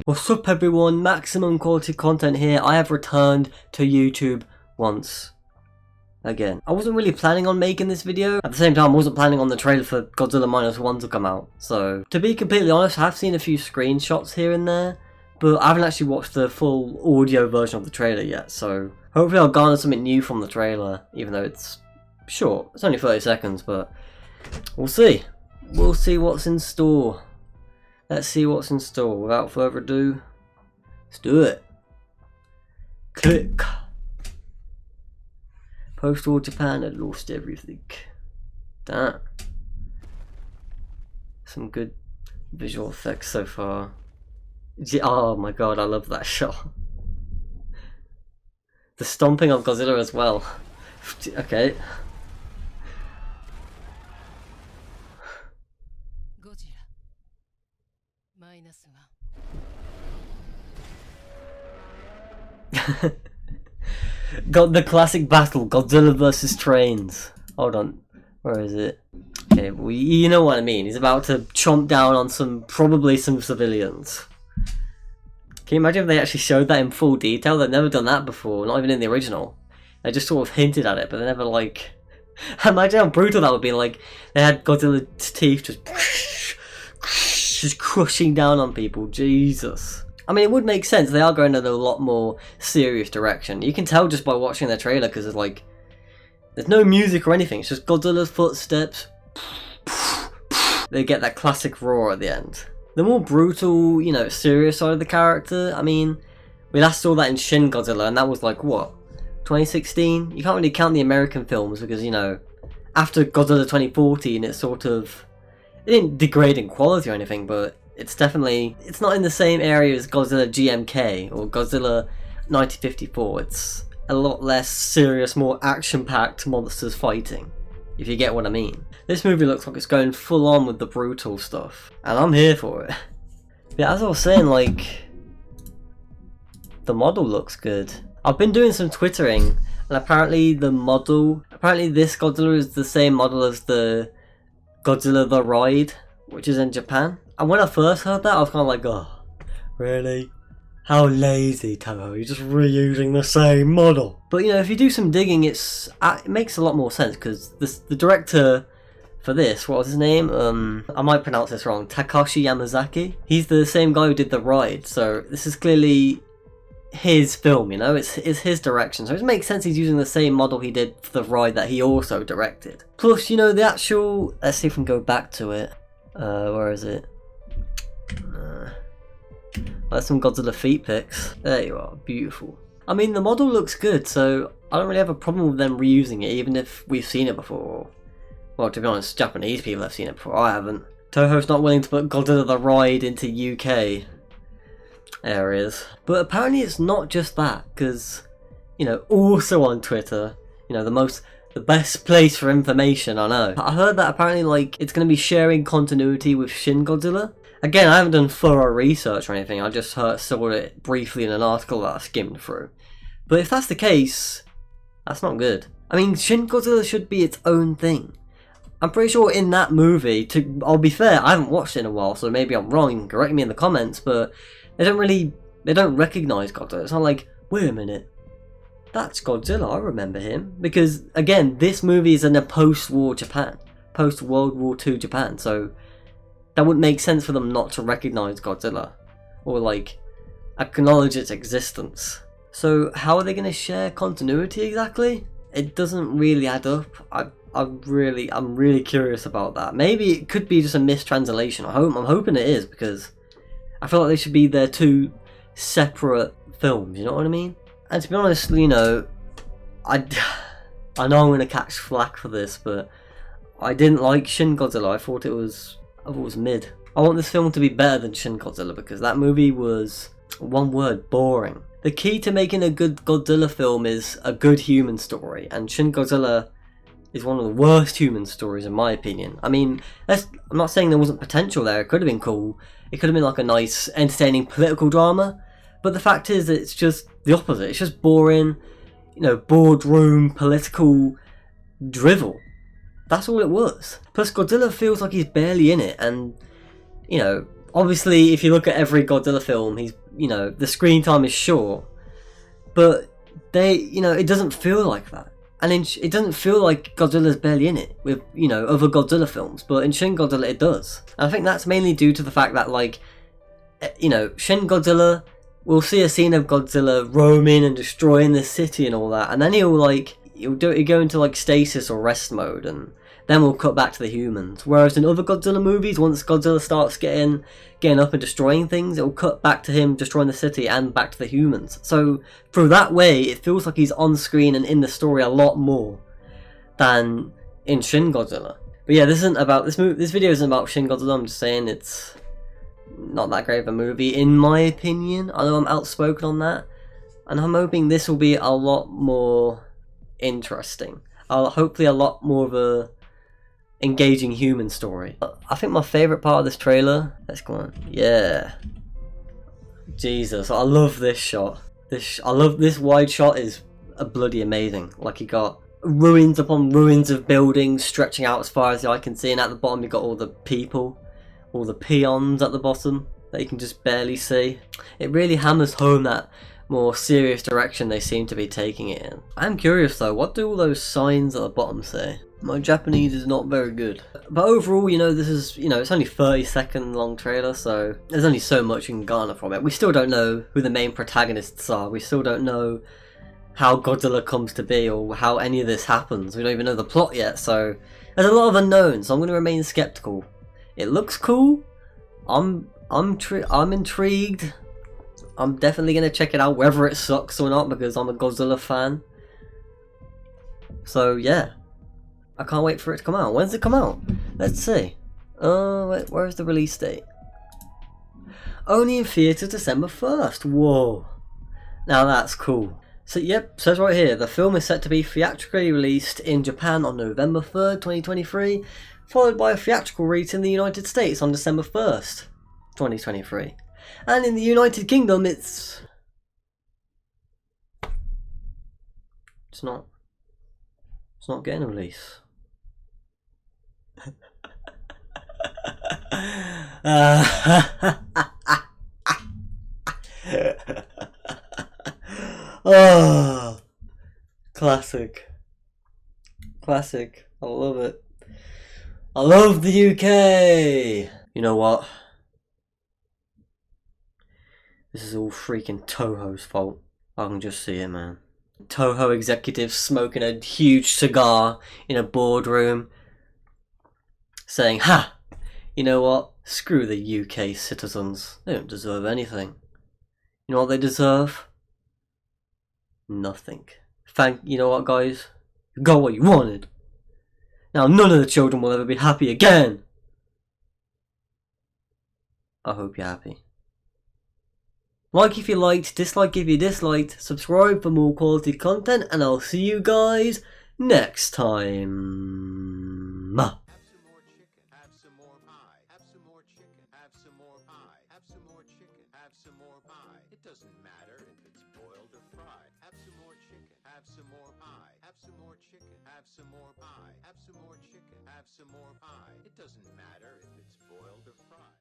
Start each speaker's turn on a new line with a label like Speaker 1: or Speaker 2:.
Speaker 1: What's up everyone, maximum quality content here. I have returned to YouTube once again. I wasn't really planning on making this video. At the same time, I wasn't planning on the trailer for Godzilla Minus One to come out. So, to be completely honest, I have seen a few screenshots here and there, but I haven't actually watched the full audio version of the trailer yet, so hopefully I'll garner something new from the trailer, even though it's short. It's only 30 seconds, but we'll see. We'll see what's in store. Let's see what's in store. Without further ado, let's do it. Click. Post-war Japan had lost everything. Damn. Some good visual effects so far. Oh my god, I love that shot. The stomping of Godzilla as well. Okay. Got the classic battle, Godzilla versus trains. Hold on, where is it? Okay, well, you know what I mean. He's about to chomp down on probably some civilians. Can you imagine if they actually showed that in full detail? They've never done that before, not even in the original. They just sort of hinted at it, but they never like... Imagine how brutal that would be, like, they had Godzilla's teeth just crushing down on people, Jesus. I mean, it would make sense, they are going in a lot more serious direction. You can tell just by watching the trailer, because there's like... There's no music or anything, it's just Godzilla's footsteps. They get that classic roar at the end. The more brutal, you know, serious side of the character, I mean, we last saw that in Shin Godzilla, and that was like, what, 2016? You can't really count the American films, because, you know, after Godzilla 2014, it sort of... It didn't degrade in quality or anything, but it's definitely... It's not in the same area as Godzilla GMK, or Godzilla 1954, it's a lot less serious, more action-packed monsters fighting, if you get what I mean. This movie looks like it's going full on with the brutal stuff, and I'm here for it. Yeah, as I was saying, like, the model looks good. I've been doing some twittering, and apparently this Godzilla is the same model as the Godzilla the Ride, which is in Japan. And when I first heard that, I was kind of like, oh, really? How lazy, Toho, you're just reusing the same model. But you know, if you do some digging, it makes a lot more sense, because the director for this, what was his name? I might pronounce this wrong, Takashi Yamazaki. He's the same guy who did The Ride, so this is clearly his film, you know, it's his direction, so it makes sense he's using the same model he did for The Ride that he also directed. Plus, you know, the actual, let's see if we can go back to it. Where is it? There's some Godzilla feet pics. There you are, beautiful. I mean, the model looks good, so I don't really have a problem with them reusing it, even if we've seen it before. Well, to be honest, Japanese people have seen it before, I haven't. Toho's not willing to put Godzilla the Ride into UK areas. But apparently it's not just that, because, you know, also on Twitter, you know, the best place for information, I know. I heard that apparently, like, it's going to be sharing continuity with Shin Godzilla. Again, I haven't done thorough research or anything, I just saw it briefly in an article that I skimmed through. But if that's the case, that's not good. I mean, Shin Godzilla should be its own thing. I'm pretty sure in that movie, I'll be fair, I haven't watched it in a while, so maybe I'm wrong, you can correct me in the comments, but they don't recognise Godzilla. It's not like, wait a minute, that's Godzilla, I remember him. Because, again, this movie is in a post-war Japan, post-World War II Japan, so that wouldn't make sense for them not to recognise Godzilla, or, like, acknowledge its existence. So, how are they going to share continuity exactly? It doesn't really add up. I'm really curious about that. Maybe it could be just a mistranslation. I'm hoping it is, because I feel like they should be their two separate films, you know what I mean? And to be honest, you know, I know I'm going to catch flack for this, but I didn't like Shin Godzilla. I thought it was mid. I want this film to be better than Shin Godzilla, because that movie was, one word, boring. The key to making a good Godzilla film is a good human story, and Shin Godzilla is one of the worst human stories in my opinion. I mean, I'm not saying there wasn't potential there, it could have been cool, it could have been like a nice, entertaining political drama, but the fact is that it's just the opposite. It's just boring, you know, boardroom, political drivel. That's all it was. Plus Godzilla feels like he's barely in it, and, you know, Obviously, if you look at every Godzilla film, he's, you know, the screen time is short, but it doesn't feel like that. And it doesn't feel like Godzilla's barely in it with, you know, other Godzilla films, but in Shin Godzilla it does. And I think that's mainly due to the fact that, like, you know, Shin Godzilla, we'll see a scene of Godzilla roaming and destroying the city and all that, and then he'll go into like stasis or rest mode, and then we'll cut back to the humans. Whereas in other Godzilla movies, once Godzilla starts getting up and destroying things, it'll cut back to him destroying the city and back to the humans. So through that way, it feels like he's on screen and in the story a lot more than in Shin Godzilla. But yeah, this video isn't about Shin Godzilla. I'm just saying it's not that great of a movie, in my opinion. I know I'm outspoken on that, and I'm hoping this will be a lot more interesting. Hopefully a lot more of a engaging human story. I think my favourite part of this trailer, let's go on, yeah, Jesus, I love this shot. I love this wide shot, is bloody amazing. Like, you got ruins upon ruins of buildings stretching out as far as the eye can see, and at the bottom you got all the people, all the peons at the bottom that you can just barely see. It really hammers home that more serious direction they seem to be taking it in. I'm curious though, what do all those signs at the bottom say? My Japanese is not very good. But overall, you know, this is, you know, it's only 30-second long trailer, so there's only so much you can garner from it. We still don't know who the main protagonists are. We still don't know how Godzilla comes to be or how any of this happens. We don't even know the plot yet, so there's a lot of unknowns, so I'm going to remain skeptical. It looks cool. I'm intrigued. I'm definitely going to check it out, whether it sucks or not, because I'm a Godzilla fan. So yeah, I can't wait for it to come out. When does it come out? Let's see. Wait, where's the release date? Only in theaters December 1st. Whoa. Now that's cool. So yep, says right here, the film is set to be theatrically released in Japan on November 3rd, 2023, followed by a theatrical release in the United States on December 1st, 2023. And in the United Kingdom, it's not getting a release. Oh, classic. I love it. I love the UK. You know what? This is all freaking Toho's fault. I can just see it, man. Toho executives smoking a huge cigar in a boardroom, saying, "Ha! You know what? Screw the UK citizens. They don't deserve anything. You know what they deserve? Nothing. You know what, guys? You got what you wanted. Now none of the children will ever be happy again." I hope you're happy. Like if you liked, dislike if you disliked, subscribe for more quality content, and I'll see you guys next time.
Speaker 2: Have some more chicken, have some more pie, have some more chicken, have some more pie, have some more chicken, have some more pie. It doesn't matter if it's boiled or fried. Have some more chicken, have some more pie, have some more chicken, have some more pie, have some more chicken, have some more pie. It doesn't matter if it's boiled or fried.